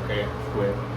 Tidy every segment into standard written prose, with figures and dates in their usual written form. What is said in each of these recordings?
Okay, gue.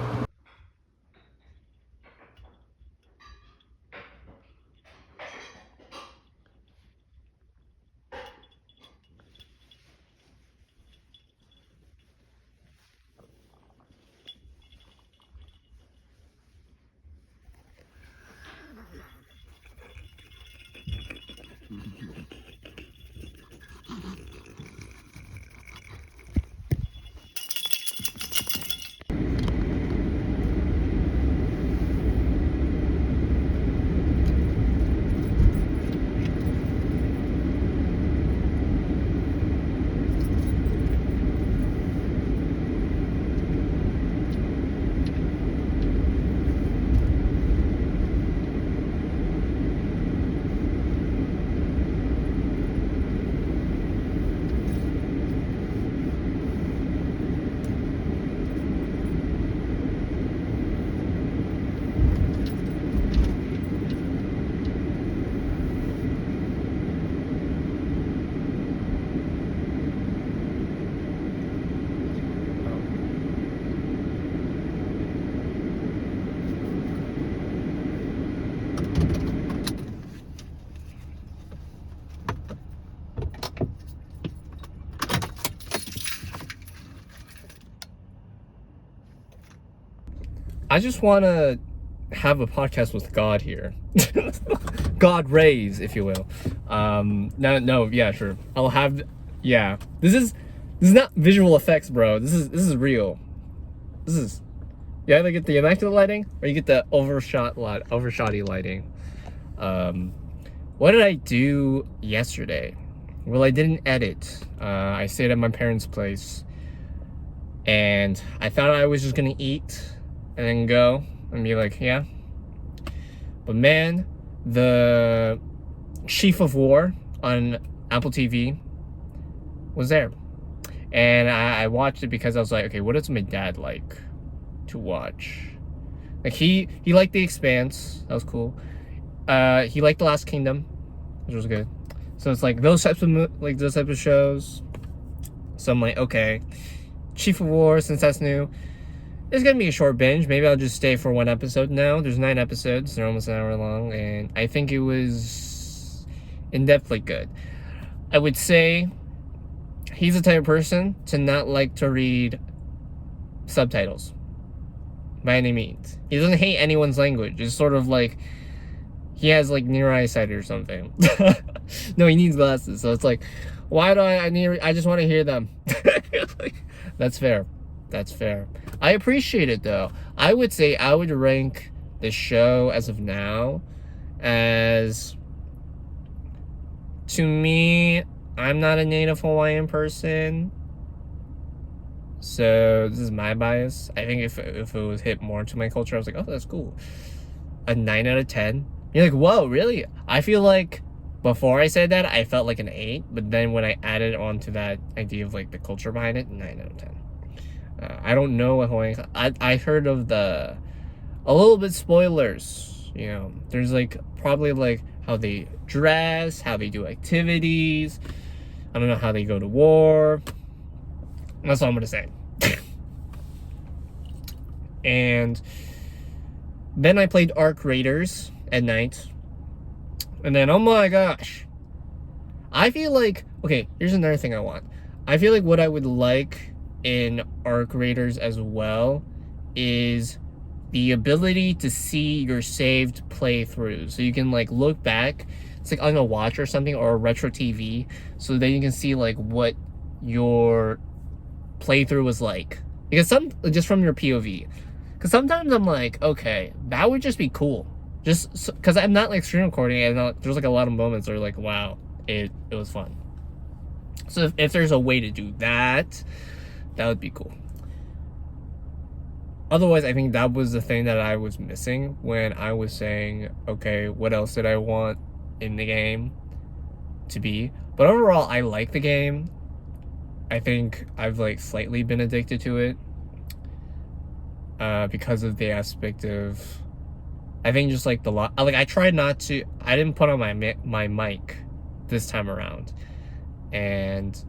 I just want to have a podcast with God here. Godrays, if you will. No, yeah, sure. I'll have, yeah. This is not visual effects, bro. This is real. This is, you either get the immaculate lighting or you get the overshotty lighting. Um, what did I do yesterday? Well, I didn't edit. I stayed at my parents' place, and I thought I was just gonna eat and then go and be like, yeah. But man, the Chief of War on Apple TV was there. And I watched it because I was like, okay, what does my dad like to watch? Like he liked The Expanse. That was cool. He liked The Last Kingdom, which was good. So it's like those types of shows. So I'm like, okay, Chief of War, since that's new, it's gonna be a short binge. Maybe I'll just stay for one episode now. There's 9 episodes. They're almost an hour long, and I think it was in-depthly good. I would say he's the type of person to not like to read subtitles by any means. He doesn't hate anyone's language. It's sort of like he has like near eyesight or something. No, he needs glasses. So it's like, why do I just want to hear them. Like, that's fair. That's fair. I appreciate it though. I would say I would rank the show as of now as, to me, I'm not a native Hawaiian person, so this is my bias. I think if it was hit more to my culture, I was like, oh, that's cool. A 9 out of 10. You're like, whoa, really? I feel like before I said that, I felt like an 8, but then when I added on to that idea of like the culture behind it, 9 out of 10. I don't know what Hawaiian. I heard of a little bit spoilers. You know, there's like probably like how they dress, how they do activities. I don't know how they go to war. That's all I'm gonna say. And then I played Arc Raiders at night. And then, oh my gosh. I feel like, okay, here's another thing I want. I feel like what I would like in Arc Raiders as well is the ability to see your saved playthroughs. So you can like look back. It's like on a watch or something, or a retro TV. So then you can see like what your playthrough was like. Because just from your POV. Because sometimes I'm like, okay, that would just be cool. Just because I'm not like screen recording, and there's like a lot of moments where like, wow, it was fun. So if there's a way to do that, that would be cool. Otherwise, I think that was the thing that I was missing when I was saying, okay, what else did I want in the game to be? But overall, I like the game. I think I've like slightly been addicted to it because of the aspect of, I think just like I tried not to, I didn't put on my mic this time around, and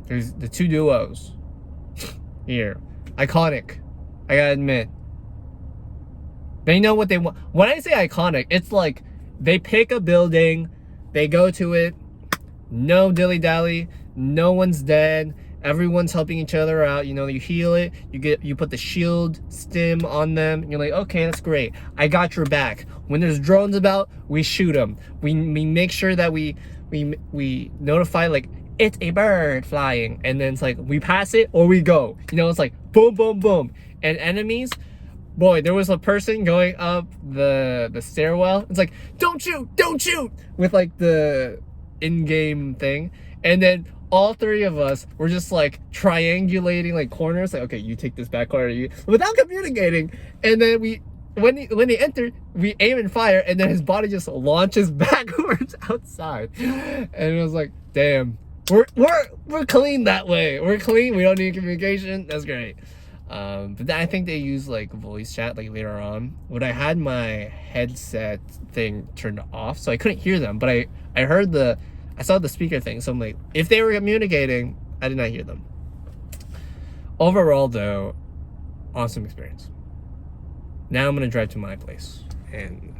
there's the 2 duos here, iconic, I gotta admit. They know what they want. When I say iconic, it's like they pick a building, they go to it, no dilly-dally, no one's dead, everyone's helping each other out. You know, you heal it, you put the shield stim on them, and you're like, okay, that's great, I got your back. When there's drones about, we shoot them. We make sure that we notify like, it's a bird flying, and then it's like we pass it or we go. You know, it's like boom, boom, boom. And enemies, boy, there was a person going up the stairwell. It's like, don't shoot, with like the in-game thing. And then all 3 of us were just like triangulating like corners. Like, okay, you take this back corner, without communicating. And then when they enter, we aim and fire, and then his body just launches backwards outside. And it was like, damn, we're clean that way. We're clean. We don't need communication. That's great. But then I think they use like voice chat like later on. When I had my headset thing turned off, so I couldn't hear them. But I saw the speaker thing. So I'm like, if they were communicating, I did not hear them. Overall, though, awesome experience. Now I'm gonna drive to my place and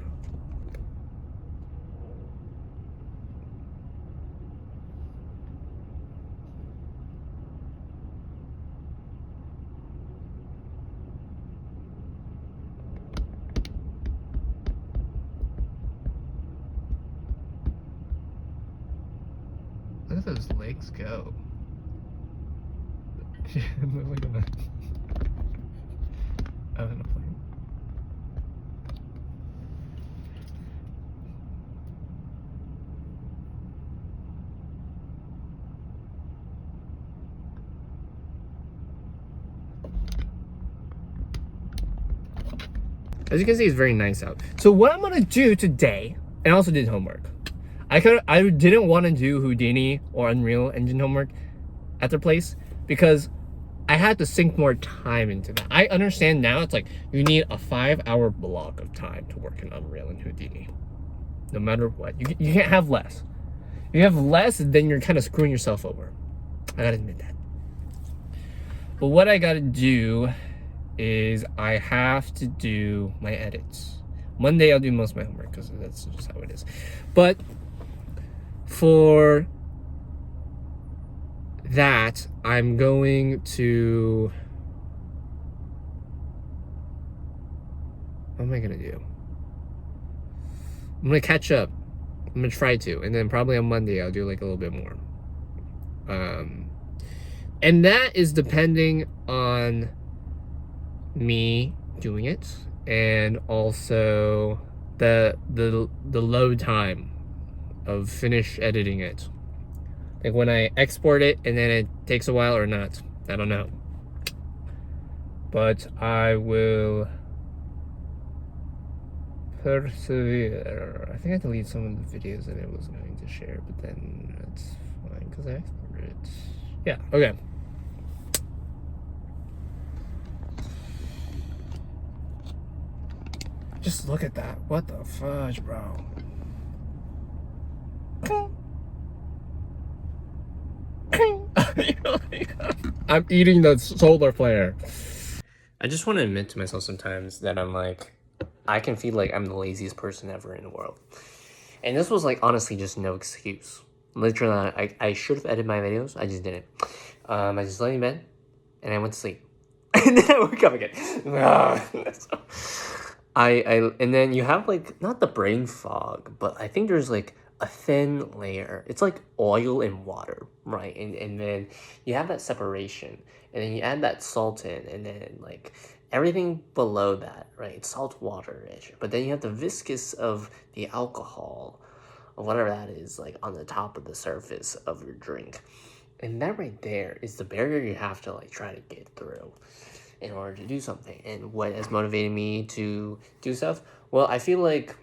those legs go? Look at that. Oh, in a plane. As you can see, it's very nice out. So what I'm gonna do today, and I also did homework. I didn't want to do Houdini or Unreal Engine homework at their place because I had to sink more time into that. I understand now it's like you need a 5-hour block of time to work in Unreal and Houdini. No matter what. You can't have less. If you have less, then you're kind of screwing yourself over. I gotta admit that. But what I gotta do is I have to do my edits. Monday I'll do most of my homework because that's just how it is. But for that, I'm going to... What am I gonna do? I'm gonna catch up. I'm gonna try to, and then probably on Monday I'll do like a little bit more. And that is depending on me doing it, and also the load time of finish editing it. Like when I export it and then it takes a while or not. I don't know. But I will persevere. I think I deleted some of the videos that I was going to share, but then that's fine because I exported it. Yeah, okay. Just look at that. What the fudge, bro? I'm eating the solar flare. I just want to admit to myself sometimes that I'm like, I can feel like I'm the laziest person ever in the world. And this was like honestly just no excuse. Literally, I should have edited my videos. I just didn't. I just lay in bed and I went to sleep. And then I woke up again. And then you have like, not the brain fog, but I think there's like a thin layer. It's like oil and water, right? And then you have that separation, and then you add that salt in, and then like everything below that, right? It's salt water-ish. But then you have the viscous of the alcohol, or whatever that is, like on the top of the surface of your drink. And that right there is the barrier you have to like try to get through in order to do something. And what has motivated me to do stuff? Well, I feel like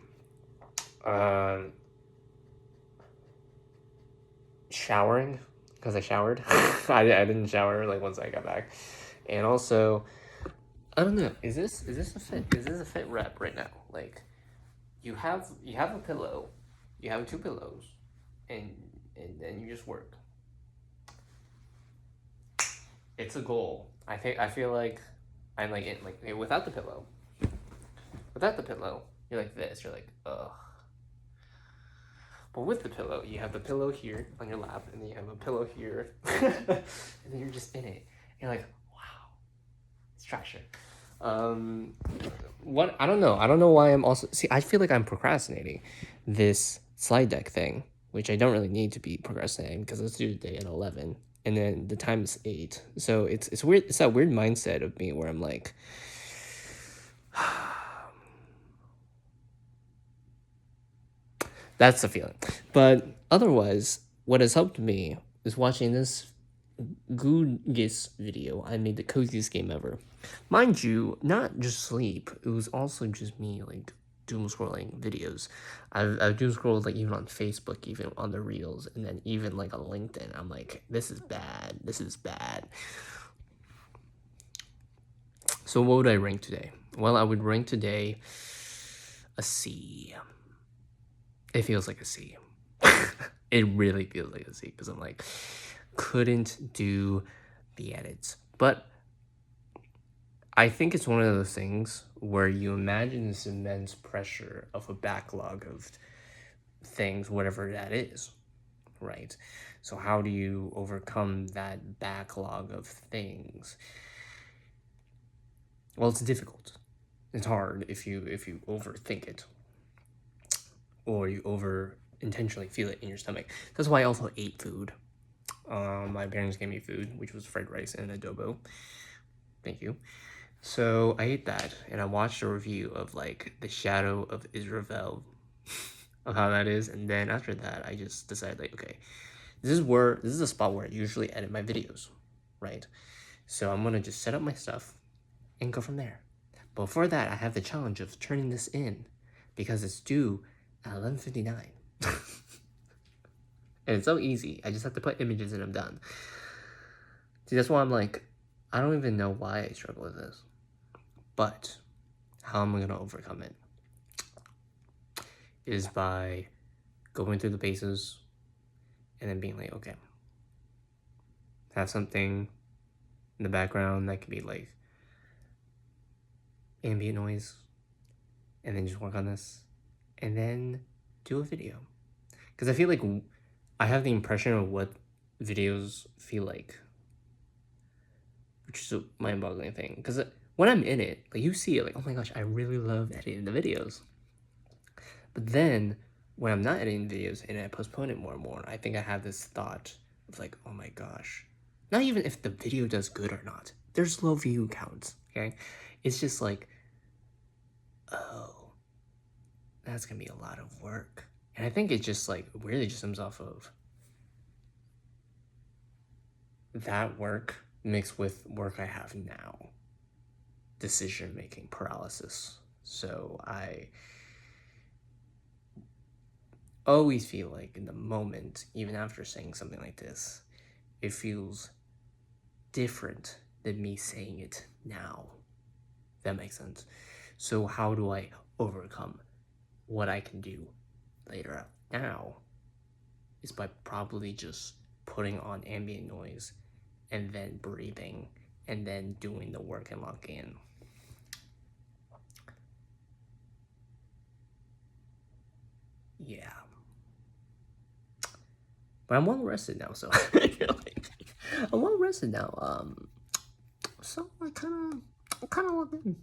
showering, because I showered. I didn't shower like once I got back. And also, I don't know, is this a fit rep right now? Like you have a pillow, you have 2 pillows, and then you just work. It's a goal. I feel like I'm like in like without the pillow. Without the pillow, you're like this. You're like, ugh. But with the pillow, you have the pillow here on your lap, and then you have a pillow here, and then you're just in it. You're like, wow, it's traction. What I don't know why I'm also I feel like I'm procrastinating this slide deck thing, which I don't really need to be procrastinating because let's do the day at 11. And then the time is 8. So it's weird. It's that weird mindset of me where I'm like, that's the feeling. But otherwise, what has helped me is watching this godrays video. I made the coziest game ever. Mind you, not just sleep. It was also just me like doom scrolling videos. I've doom scrolled like even on Facebook, even on the reels, and then even like on LinkedIn. I'm like, this is bad. This is bad. So what would I rank today? Well, I would rank today a C. It feels like a C. It really feels like a C because I'm like, couldn't do the edits. But I think it's one of those things where you imagine this immense pressure of a backlog of things, whatever that is, right? So how do you overcome that backlog of things? Well, it's difficult. It's hard if you overthink it, or you over intentionally feel it in your stomach. That's why I also ate food. My parents gave me food, which was fried rice and adobo. Thank you. So I ate that, and I watched a review of like the Shadow of Israel, of how that is, and then after that, I just decided like, okay, this is a spot where I usually edit my videos, right? So I'm gonna just set up my stuff and go from there. But for that, I have the challenge of turning this in because it's due at 11:59. And it's so easy. I just have to put images and I'm done. See, that's why I'm like, I don't even know why I struggle with this. But how am I gonna overcome it? Is by going through the bases and then being like, okay, have something in the background that could be like ambient noise, and then just work on this, and then do a video. Because I feel like I have the impression of what videos feel like, which is a mind-boggling thing. Because when I'm in it, like you see it, like, oh my gosh, I really love editing the videos. But then when I'm not editing videos and I postpone it more and more, I think I have this thought of like, oh my gosh, not even if the video does good or not. There's low view counts, okay? It's just like, oh, that's gonna be a lot of work. And I think it just like really just comes off of that work mixed with work I have now. Decision-making paralysis. So I always feel like in the moment, even after saying something like this, it feels different than me saying it now. If that makes sense. So how do I overcome what I can do later now is by probably just putting on ambient noise and then breathing and then doing the work and locking in. Yeah. But I'm well rested now, so I'm well rested now. So I kind of love it.